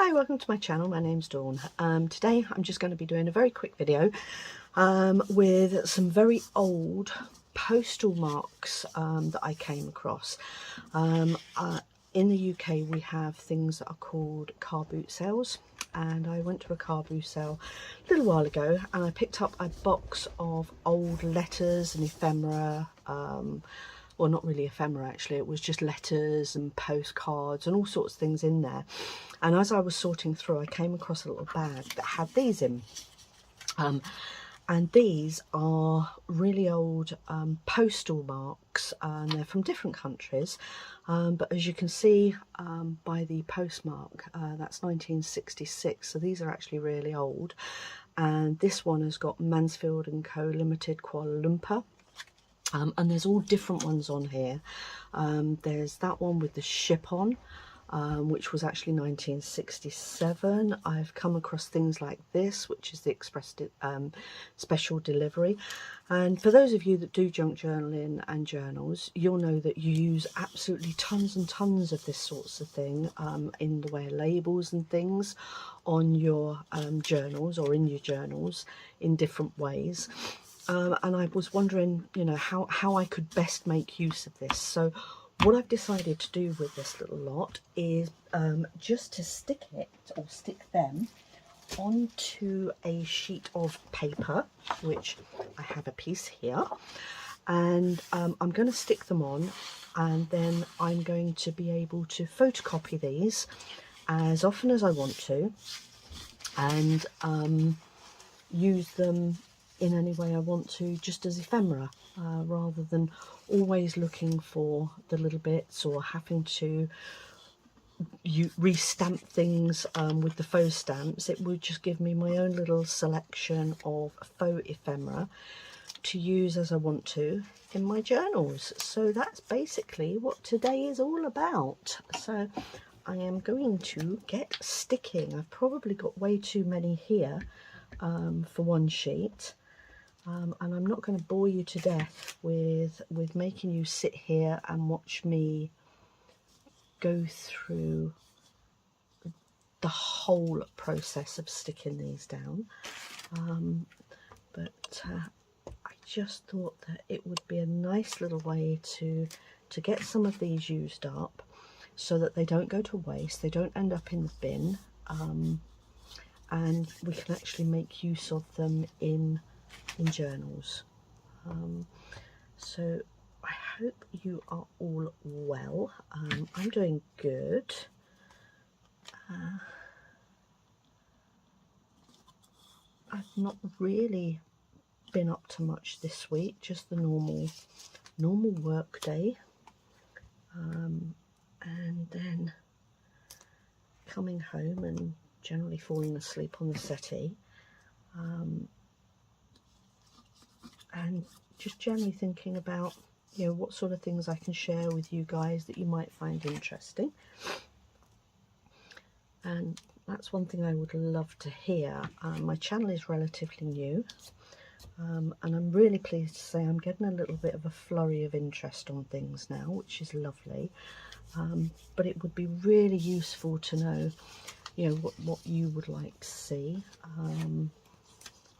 Hi, welcome to my channel. My name's Dawn. Today I'm just going to be doing a very quick video with some very old postal marks that I came across. In the UK we have things that are called car boot sales, and I went to a car boot sale a little while ago and I picked up a box of old letters and ephemera. Well, not really ephemera actually, it was just letters and postcards and all sorts of things in there. And as I was sorting through, I came across a little bag that had these in. And these are really old postal marks, and they're from different countries. But as you can see by the postmark, that's 1966, so these are actually really old. And this one has got Mansfield and Co Limited, Kuala Lumpur. And there's all different ones on here. There's that one with the ship on, which was actually 1967. I've come across things like this, which is the express special delivery. And for those of you that do junk journaling and journals, you'll know that you use absolutely tons and tons of this sorts of thing in the way of labels and things on your journals, or in your journals in different ways. And I was wondering, you know, how I could best make use of this. So what I've decided to do with this little lot is just to stick it, or stick them, onto a sheet of paper, which I have a piece here. And I'm going to stick them on, and then I'm going to be able to photocopy these as often as I want to, and use them in any way I want to, just as ephemera, rather than always looking for the little bits or having to re-stamp things with the faux stamps. It would just give me my own little selection of faux ephemera to use as I want to in my journals. So that's basically what today is all about. So I am going to get sticking. I've probably got way too many here for one sheet. And I'm not going to bore you to death with making you sit here and watch me go through the whole process of sticking these down. But I just thought that it would be a nice little way to get some of these used up, so that they don't go to waste, they don't end up in the bin, and we can actually make use of them in journals. So I hope you are all well. I'm doing good. I've not really been up to much this week, just the normal work day, and then coming home and generally falling asleep on the settee. And just generally thinking about, you know, what sort of things I can share with you guys that you might find interesting. And that's one thing I would love to hear. My channel is relatively new, and I'm really pleased to say I'm getting a little bit of a flurry of interest on things now, which is lovely. But it would be really useful to know, you know, what you would like to see.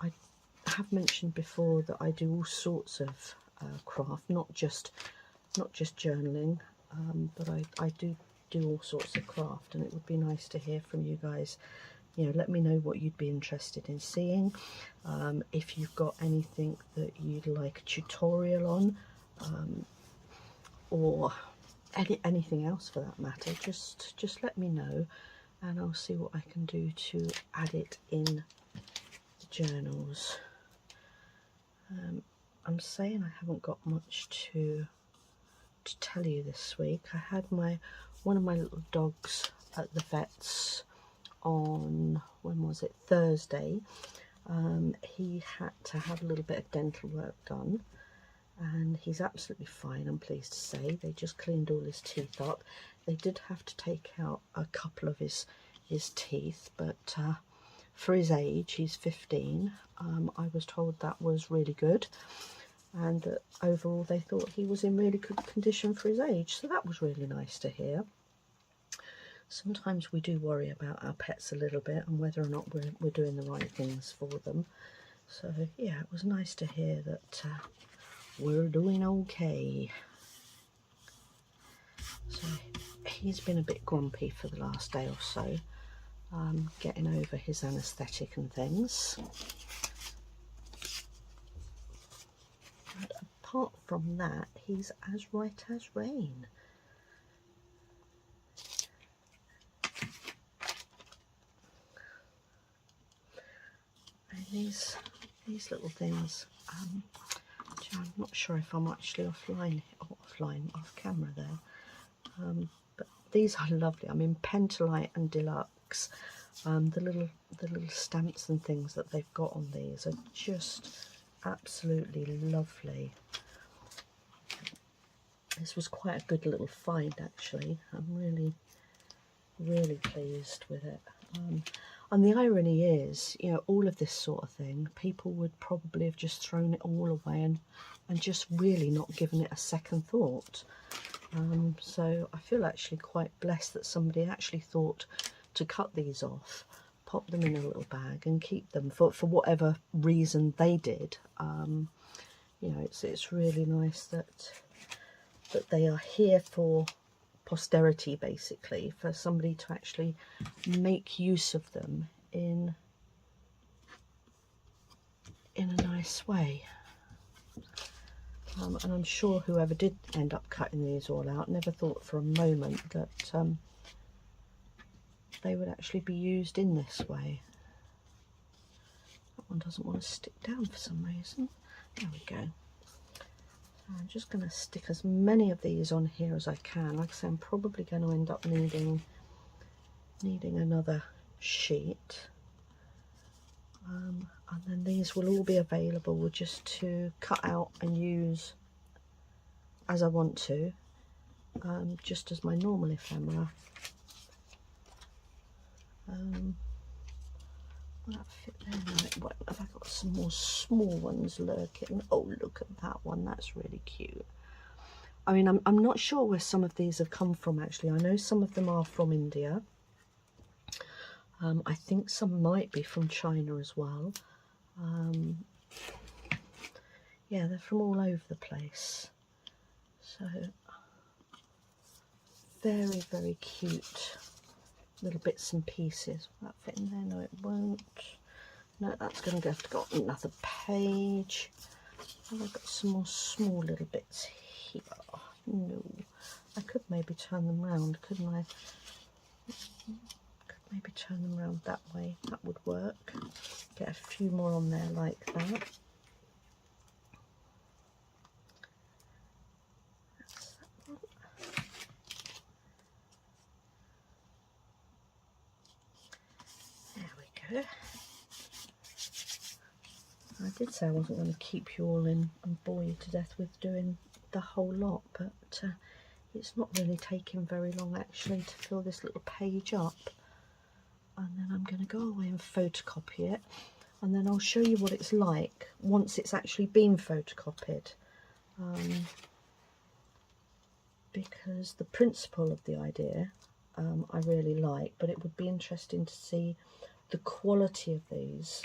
I have mentioned before that I do all sorts of craft, not just journaling, but I do all sorts of craft, and it would be nice to hear from you guys. You know, let me know what you'd be interested in seeing. If you've got anything that you'd like a tutorial on, or anything else for that matter, just let me know, and I'll see what I can do to add it in the journals. I'm saying I haven't got much to tell you this week. I had one of my little dogs at the vet's on, when was it, Thursday. He had to have a little bit of dental work done, and he's absolutely fine, I'm pleased to say. They just cleaned all his teeth up. They did have to take out a couple of his teeth, but for his age, he's 15, I was told that was really good, and that overall they thought he was in really good condition for his age, so that was really nice to hear. Sometimes we do worry about our pets a little bit and whether or not we're doing the right things for them. So yeah, it was nice to hear that we're doing okay. So he's been a bit grumpy for the last day or so, getting over his anaesthetic and things. But apart from that, he's as right as rain. And these little things, I'm not sure if I'm actually off camera there, but these are lovely. I mean, Pentalite and Deluxe, the little stamps and things that they've got on these are just absolutely lovely. This was quite a good little find actually. I'm really pleased with it. And the irony is, you know, all of this sort of thing, people would probably have just thrown it all away and just really not given it a second thought. So I feel actually quite blessed that somebody actually thought to cut these off, pop them in a little bag and keep them for whatever reason they did. You know, it's really nice that they are here for posterity, basically, for somebody to actually make use of them in a nice way. And I'm sure whoever did end up cutting these all out never thought for a moment that they would actually be used in this way. That one doesn't want to stick down for some reason. There we go. I'm just going to stick as many of these on here as I can. Like I say, I'm probably going to end up needing another sheet. And then these will all be available just to cut out and use as I want to, just as my normal ephemera. Will that fit there? No, it won't. Have I got some more small ones lurking? Oh, look at that one. That's really cute. I mean, I'm not sure where some of these have come from, actually. I know some of them are from India. I think some might be from China as well. Yeah, they're from all over the place. So, very, very cute little bits and pieces. Will that fit in there? No, it won't. No, that's going to have to go on another page. And I've got some more small little bits here. No, I could maybe turn them round, couldn't I? Could maybe turn them round that way. That would work. Get a few more on there like that. That's that one. There we go. I did say I wasn't going to keep you all in and bore you to death with doing the whole lot, but it's not really taking very long actually to fill this little page up. And then I'm going to go away and photocopy it, and then I'll show you what it's like once it's actually been photocopied, because the principle of the idea I really like, but it would be interesting to see the quality of these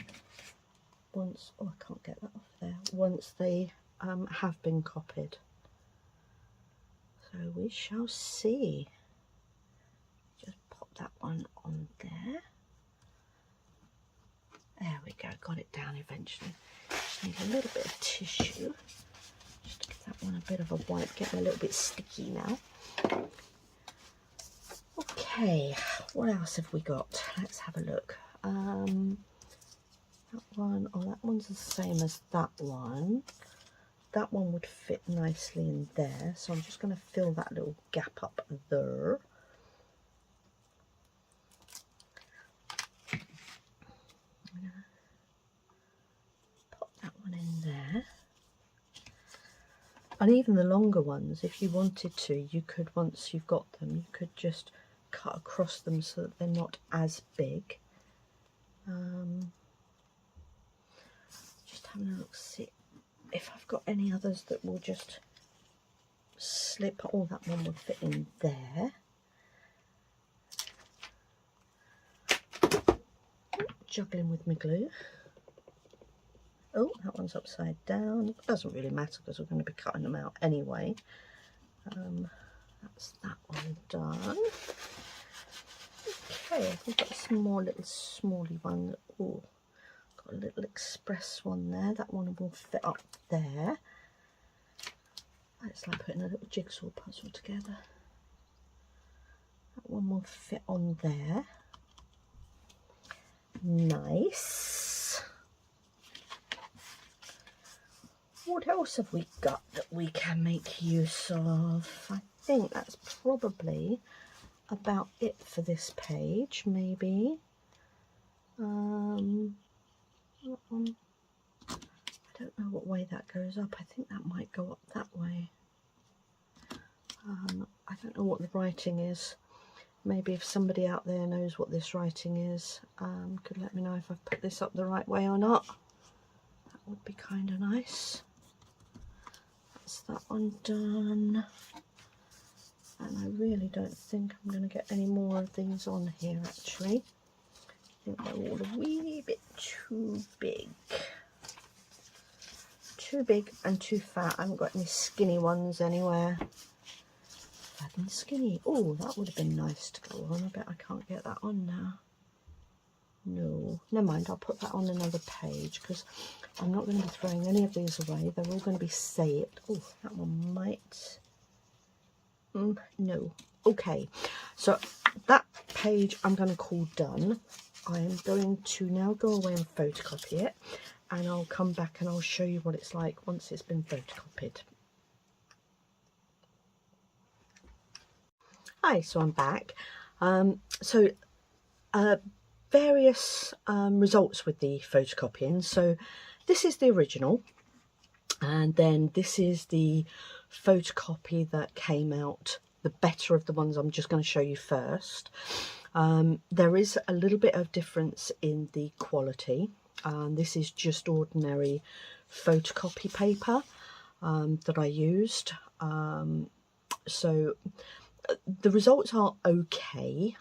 once, oh, I can't get that off there, once they have been copied. So we shall see. Just pop that one on there. There we go, got it down eventually. Just need a little bit of tissue, just to give that one a bit of a wipe, getting a little bit sticky now. Okay, what else have we got? Let's have a look. That one, oh, that one's the same as that one. That one would fit nicely in there, so I'm just going to fill that little gap up there. Pop that one in there. And even the longer ones, if you wanted to, you could, once you've got them, you could just cut across them so that they're not as big. Just having a look, see if I've got any others that will just slip. Oh, that one would fit in there. juggling with my glue. Oh, that one's upside down. It doesn't really matter because we're going to be cutting them out anyway. That's that one done. Okay, I've got a small little smally one. Oh, got a little express one there. That one will fit up there. It's like putting a little jigsaw puzzle together. That one will fit on there. Nice. What else have we got that we can make use of? I think that's probably about it for this page, maybe. That one, I don't know what way that goes up. I think that might go up that way. I don't know what the writing is. Maybe if somebody out there knows what this writing is, could let me know if I've put this up the right way or not. That would be kind of nice. That's that one done. And I really don't think I'm going to get any more of these on here, actually. I think they're all a wee bit too big. Too big and too fat. I haven't got any skinny ones anywhere. Fat and skinny. Oh, that would have been nice to go on. I bet I can't get that on now. No, never mind. I'll put that on another page because I'm not going to be throwing any of these away. They're all going to be saved. Oh, that one might. No. Okay, so that page I'm going to call done. I am going to now go away and photocopy it, and I'll come back and I'll show you what it's like once it's been photocopied. Hi, so I'm back. Various results with the photocopying. So this is the original, and then this is the photocopy that came out, the better of the ones I'm just going to show you first. There is a little bit of difference in the quality. This is just ordinary photocopy paper that I used. So the results are okay,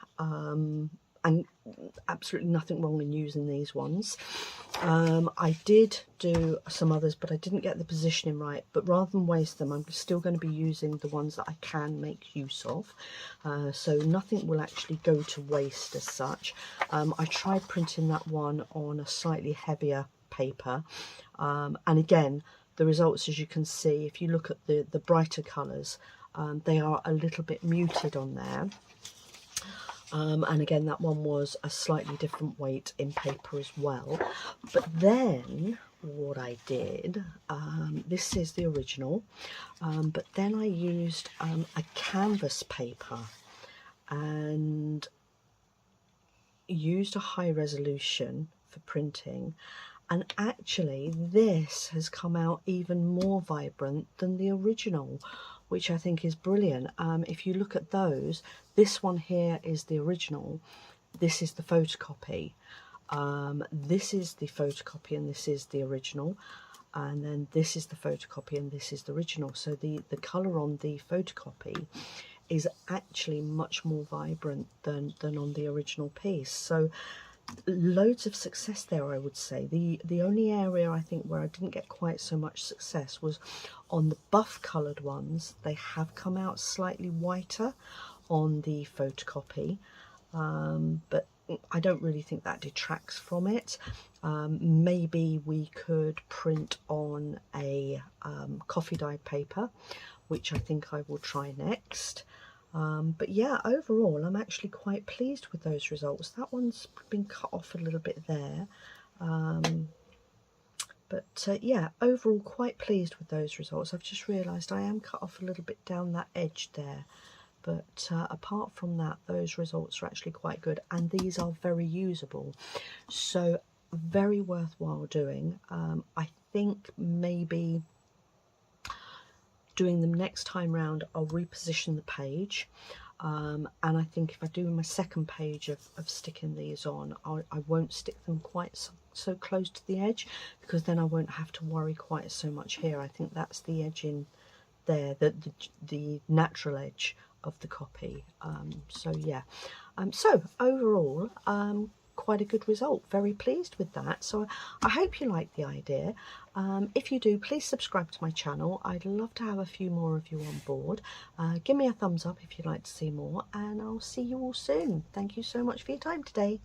and absolutely nothing wrong in using these ones. I did do some others, but I didn't get the positioning right. But rather than waste them, I'm still going to be using the ones that I can make use of. So nothing will actually go to waste as such. I tried printing that one on a slightly heavier paper. And again, the results, as you can see, if you look at the brighter colours, they are a little bit muted on there. And again, that one was a slightly different weight in paper as well. But then what I did, this is the original, but then I used a canvas paper and used a high resolution for printing. And actually this has come out even more vibrant than the original, which I think is brilliant. If you look at those, this one here is the original, this is the photocopy, this is the photocopy and this is the original, and then this is the photocopy and this is the original. So the colour on the photocopy is actually much more vibrant than on the original piece. So loads of success there, I would say. The only area I think where I didn't get quite so much success was on the buff coloured ones. They have come out slightly whiter on the photocopy, but I don't really think that detracts from it. Maybe we could print on a coffee dyed paper, which I think I will try next. But yeah, overall I'm actually quite pleased with those results. That one's been cut off a little bit there, but yeah, overall quite pleased with those results. I've just realised I am cut off a little bit down that edge there, but apart from that, those results are actually quite good, and these are very usable, so very worthwhile doing. I think maybe doing them next time round I'll reposition the page, and I think if I do my second page of sticking these on, I won't stick them quite so close to the edge, because then I won't have to worry quite so much here. I think that's the edge in there, the natural edge of the copy. So yeah, so overall quite a good result. Very pleased with that. So I hope you like the idea. If you do, please subscribe to my channel. I'd love to have a few more of you on board. Give me a thumbs up if you'd like to see more, and I'll see you all soon. Thank you so much for your time today.